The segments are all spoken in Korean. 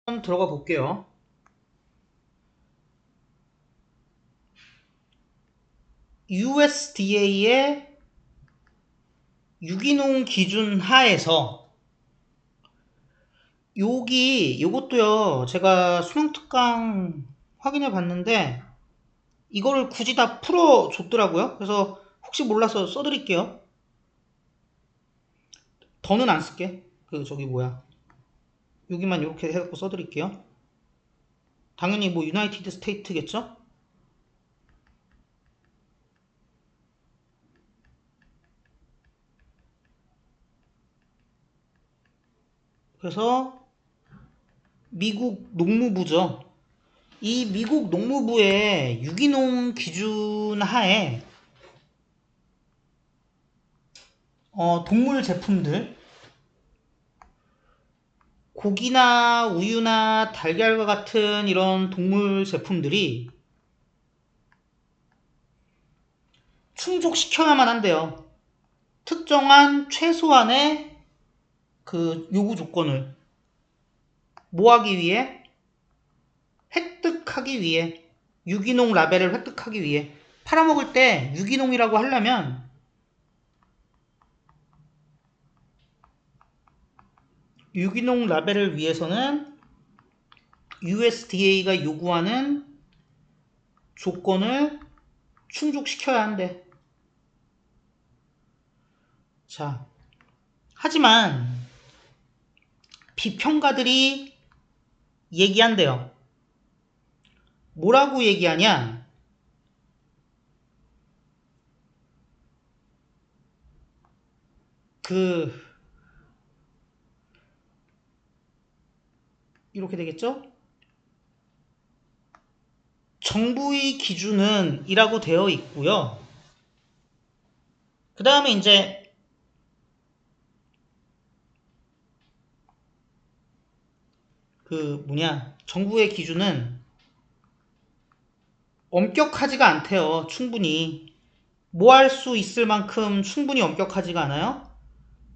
들어가 볼게요. USDA의 유기농 기준 하에서 요것도요, 제가 수능특강 확인해 봤는데 이거를 굳이 다 풀어 줬더라고요. 그래서 혹시 몰라서 써드릴게요. 더는 안 쓸게. 여기만 이렇게 해갖고 써드릴게요. 당연히 뭐 유나이티드 스테이트겠죠? 그래서 미국 농무부죠. 이 미국 농무부의 유기농 기준 하에 동물 제품들, 고기나 우유나 달걀과 같은 이런 동물 제품들이 충족시켜야만 한대요. 특정한 최소한의 그 요구 조건을 뭐하기 위해? 획득하기 위해. 유기농 라벨을 획득하기 위해. 팔아먹을 때 유기농이라고 하려면 유기농 라벨을 위해서는 USDA가 요구하는 조건을 충족시켜야 한대. 자, 하지만 비평가들이 얘기한대요. 뭐라고 얘기하냐? 이렇게 되겠죠? 정부의 기준은 이라고 되어 있고요. 그 다음에 이제 정부의 기준은 엄격하지가 않대요. 충분히. 뭐 할 수 있을 만큼 충분히 엄격하지가 않아요.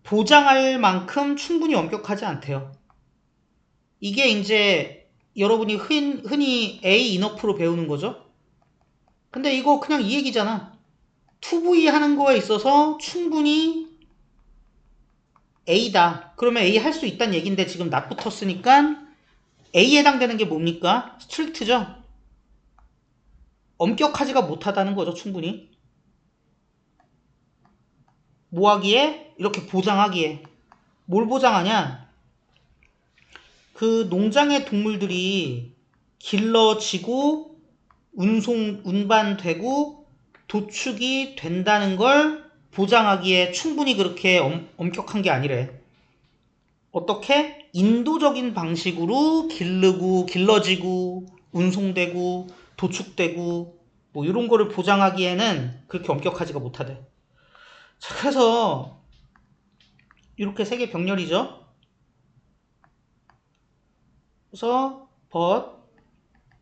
보장할 만큼 충분히 엄격하지 않대요. 이게 이제 여러분이 흔히 A 인어프로 배우는 거죠. 근데 이거 그냥 이 얘기잖아. 2V 하는 거에 있어서 충분히 A다. 그러면 A 할 수 있다는 얘기인데 지금 not 붙었으니까 A에 해당되는 게 뭡니까? 스트릭트죠. 엄격하지가 못하다는 거죠. 충분히. 뭐 하기에? 이렇게 보장하기에. 뭘 보장하냐? 그 농장의 동물들이 길러지고 운반되고 도축이 된다는 걸 보장하기에 충분히 그렇게 엄격한 게 아니래. 어떻게? 인도적인 방식으로 길러지고 운송되고 도축되고 뭐 이런 거를 보장하기에는 그렇게 엄격하지가 못하대. 자, 그래서 이렇게 세계 병렬이죠. 그래서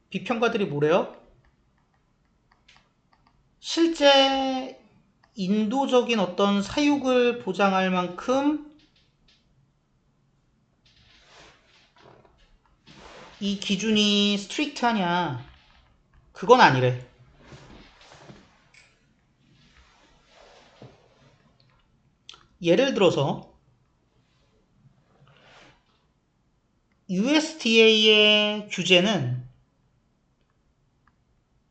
비평가들이 뭐래요? 실제 인도적인 어떤 사육을 보장할 만큼 이 기준이 스트릭트하냐? 그건 아니래. 예를 들어서 USDA의 규제는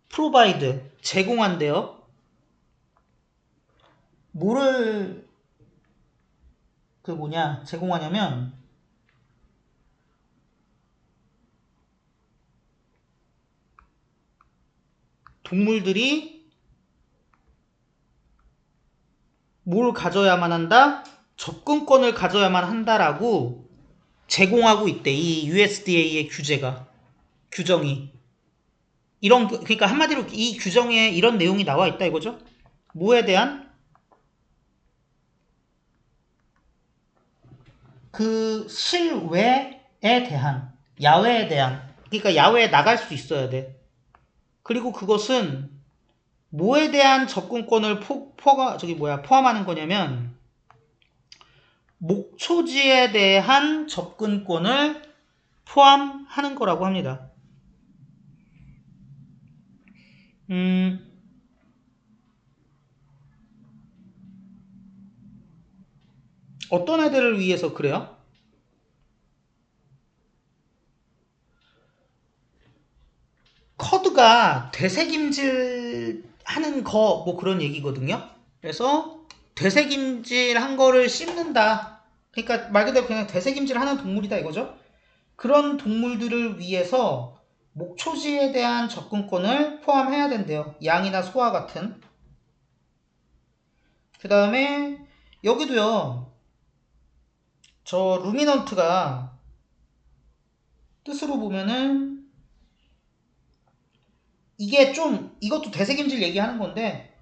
provide, 제공한대요. 뭐를 제공하냐면 동물들이 뭘 가져야만 한다? 접근권을 가져야만 한다라고 제공하고 있대. 이 USDA의 규정이. 그러니까 한마디로 이 규정에 이런 내용이 나와 있다 이거죠? 뭐에 대한? 그 실외에 대한, 야외에 대한. 그러니까 야외에 나갈 수 있어야 돼. 그리고 그것은 뭐에 대한 접근권을 포함하는 거냐면 목초지에 대한 접근권을 포함하는 거라고 합니다. 어떤 애들을 위해서 그래요? 커드가 되새김질 하는 거, 뭐 그런 얘기거든요. 그래서 되새김질 한 거를 씹는다. 그러니까 말 그대로 그냥 되새김질 하는 동물이다 이거죠. 그런 동물들을 위해서 목초지에 대한 접근권을 포함해야 된대요. 양이나 소와 같은. 그 다음에 여기도요. 저 루미넌트가 뜻으로 보면은 이게 좀 이것도 되새김질 얘기하는 건데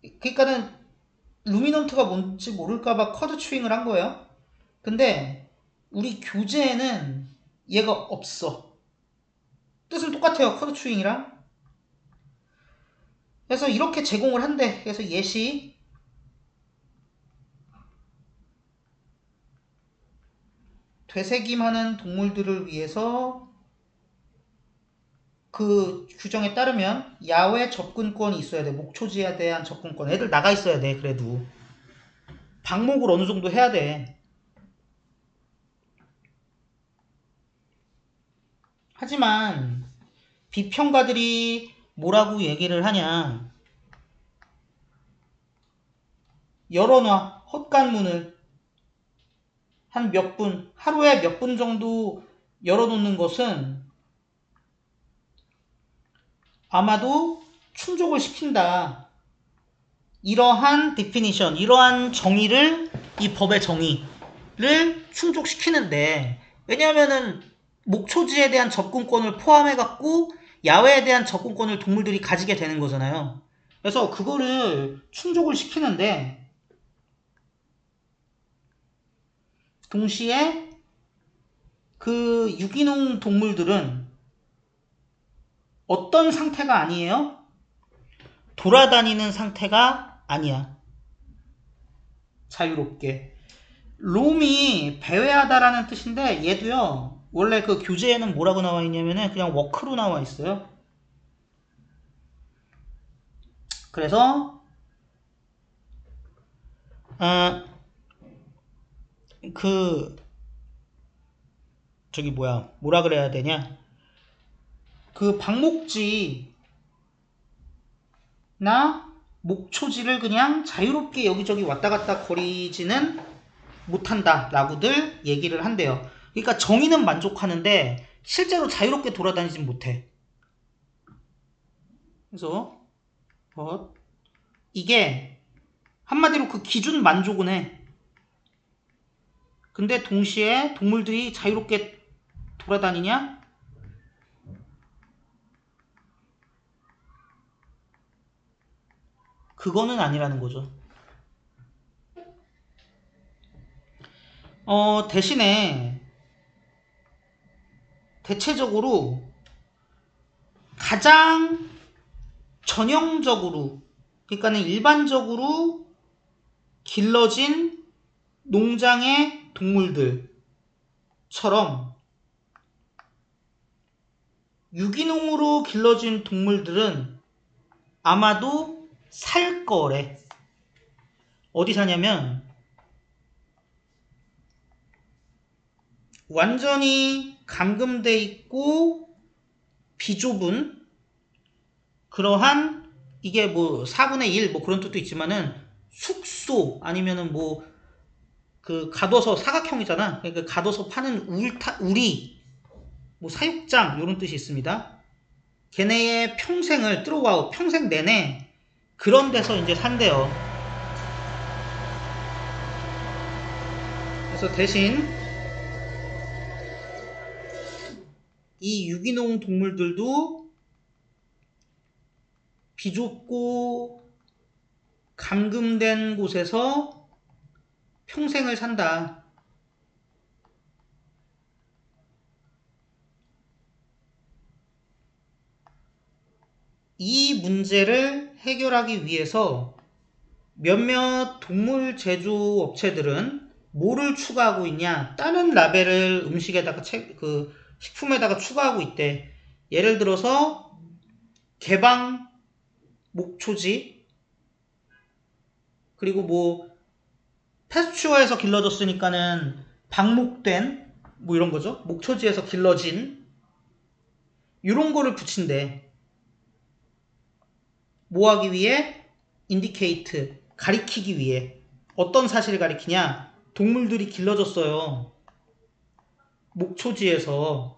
그러니까는 루미넌트가 뭔지 모를까봐 쿼드 추잉을 한 거예요. 근데 우리 교재에는 얘가 없어. 뜻은 똑같아요. 쿼드 추잉이랑. 그래서 이렇게 제공을 한대. 그래서 예시 되새김하는 동물들을 위해서 그 규정에 따르면 야외 접근권이 있어야 돼. 목초지에 대한 접근권. 애들 나가 있어야 돼. 그래도 방목을 어느 정도 해야 돼. 하지만 비평가들이 뭐라고 얘기를 하냐. 열어놔. 헛간문을 한 몇 분, 하루에 몇 분 정도 열어놓는 것은 아마도 충족을 시킨다. 이러한 디피니션, 이러한 정의를, 이 법의 정의를 충족시키는데, 왜냐하면은 목초지에 대한 접근권을 포함해갖고 야외에 대한 접근권을 동물들이 가지게 되는 거잖아요. 그래서 그거를 충족을 시키는데, 동시에 그 유기농 동물들은 어떤 상태가 아니에요? 돌아다니는 상태가 아니야. 자유롭게. 롬이 배회하다라는 뜻인데 얘도요. 원래 그 교재에는 뭐라고 나와 있냐면은 그냥 워크로 나와 있어요. 그래서 그 저기 뭐라 그래야 되냐? 그 방목지나 목초지를 그냥 자유롭게 여기저기 왔다 갔다 거리지는 못한다 라고들 얘기를 한대요. 그러니까 정의는 만족하는데 실제로 자유롭게 돌아다니진 못해. 그래서 이게 한마디로 그 기준 만족은 해. 근데 동시에 동물들이 자유롭게 돌아다니냐? 그거는 아니라는 거죠. 대신에 대체적으로 가장 전형적으로 그러니까는 일반적으로 길러진 농장의 동물들처럼 유기농으로 길러진 동물들은 아마도 살 거래. 어디 사냐면 완전히 감금돼 있고 비좁은 그러한 이게 뭐 4분의 1 뭐 그런 뜻도 있지만은 숙소 아니면은 뭐 그 가둬서 사각형이잖아. 그러니까 가둬서 파는 우리 뭐 사육장 이런 뜻이 있습니다. 걔네의 평생을 뚫어와우 평생 내내 그런 데서 이제 산대요. 그래서 대신 이 유기농 동물들도 비좁고 감금된 곳에서 평생을 산다. 이 문제를 해결하기 위해서 몇몇 동물 제조업체들은 뭐를 추가하고 있냐? 다른 라벨을 음식에다가 식품에다가 추가하고 있대. 예를 들어서 개방 목초지, 그리고 뭐 패스츄어에서 길러졌으니까는 방목된 뭐 이런 거죠. 목초지에서 길러진 이런 거를 붙인대. 뭐 하기 위해? indicate, 가리키기 위해. 어떤 사실을 가리키냐? 동물들이 길러졌어요. 목초지에서.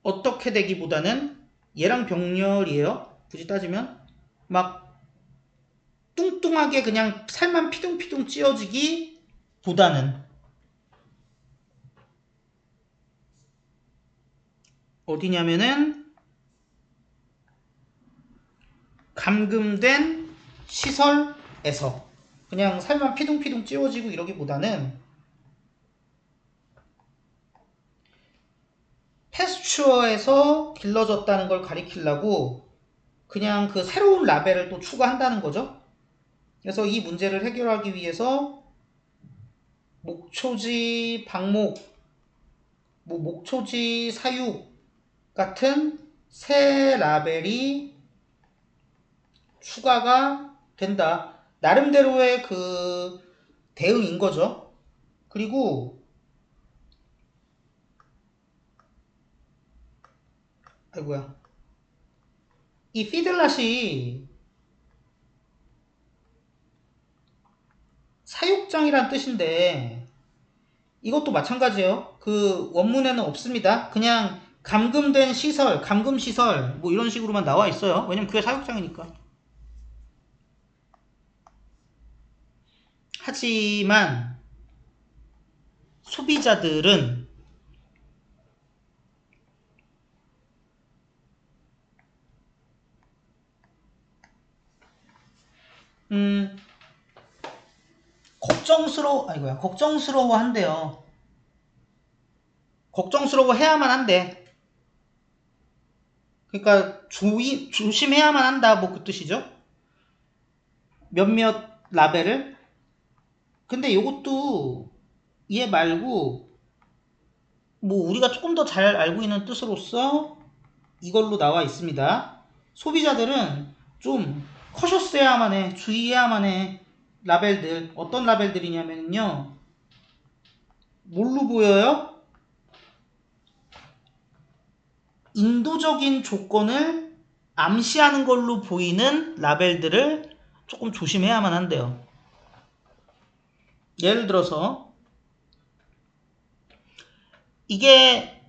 어떻게 되기보다는 얘랑 병렬이에요. 굳이 따지면 막 뚱뚱하게 그냥 살만 피둥피둥 찌어지기 보다는 어디냐면은 감금된 시설에서 그냥 살만 피둥피둥 찌워지고 이러기보다는 패스츄어에서 길러졌다는 걸 가리키려고 그냥 그 새로운 라벨을 또 추가한다는 거죠. 그래서 이 문제를 해결하기 위해서 목초지 방목, 뭐 목초지 사육 같은 새 라벨이 추가가 된다. 나름대로의 그 대응인 거죠. 그리고 아이고야, 이 피들낫이 사육장이란 뜻인데 이것도 마찬가지예요. 그 원문에는 없습니다. 그냥 감금된 시설, 감금시설 뭐 이런 식으로만 나와 있어요. 왜냐면 그게 사육장이니까. 하지만 소비자들은 걱정스러워 한대요. 걱정스러워 해야만 한대. 그러니까 조심해야만 한다 뭐 그 뜻이죠. 몇몇 라벨을. 근데 이것도 얘 말고 뭐 우리가 조금 더 잘 알고 있는 뜻으로서 이걸로 나와 있습니다. 소비자들은 좀 커셔스해야만 해, 주의해야만 해. 라벨들 어떤 라벨들이냐면요, 뭘로 보여요? 인도적인 조건을 암시하는 걸로 보이는 라벨들을 조금 조심해야만 한대요. 예를 들어서 이게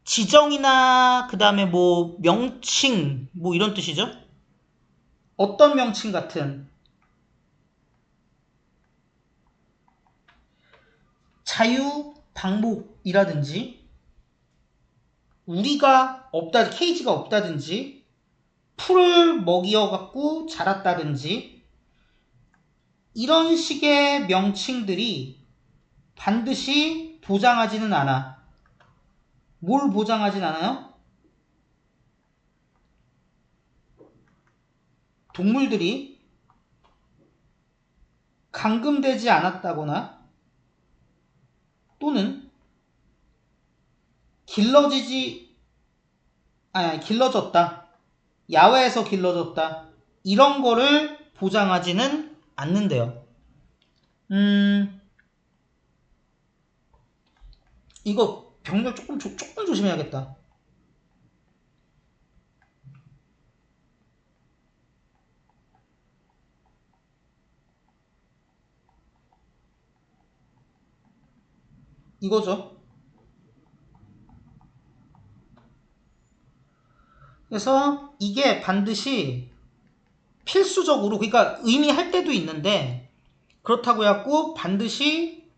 지정이나 그 다음에 뭐 명칭 뭐 이런 뜻이죠. 어떤 명칭 같은 자유방목이라든지 우리가 없다, 케이지가 없다든지 풀을 먹이어갖고 자랐다든지 이런 식의 명칭들이 반드시 보장하지는 않아. 뭘 보장하진 않아요? 동물들이 감금되지 않았다거나 또는 길러졌다. 야외에서 길러졌다. 이런 거를 보장하지는 않는데요. 이거 병력 조금 조심해야겠다. 이거죠. 그래서 이게 반드시 필수적으로, 그러니까 의미할 때도 있는데 그렇다고 해갖고 반드시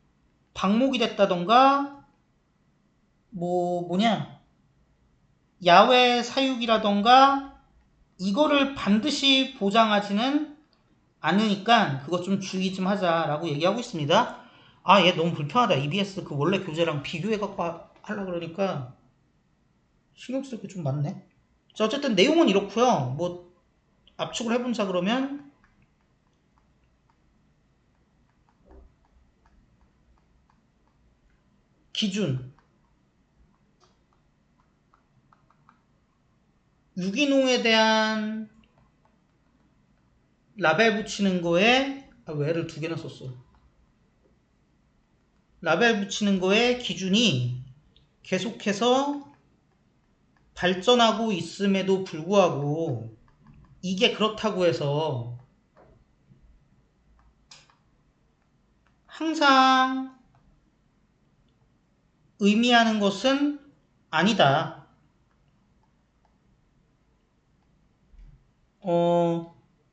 방목이 됐다던가 야외 사육이라던가 이거를 반드시 보장하지는 않으니까 그거 좀 주의 좀 하자라고 얘기하고 있습니다. 아, 얘 너무 불편하다. EBS 그 원래 교재랑 비교해갖고 하려고 그러니까 신경 쓸 게 좀 많네. 자, 어쨌든 내용은 이렇고요. 뭐 압축을 해본자 그러면 기준. 유기농에 대한 라벨 붙이는 거에 왜를 두 개나 썼어. 라벨 붙이는 거에 기준이 계속해서 발전하고 있음에도 불구하고 이게 그렇다고 해서 항상 의미하는 것은 아니다.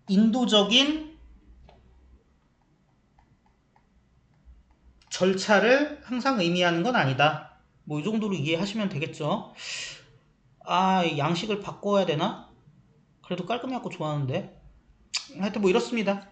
인도적인 절차를 항상 의미하는 건 아니다. 뭐 이 정도로 이해하시면 되겠죠. 양식을 바꿔야 되나? 그래도 깔끔해갖고 좋아하는데. 하여튼 뭐 이렇습니다.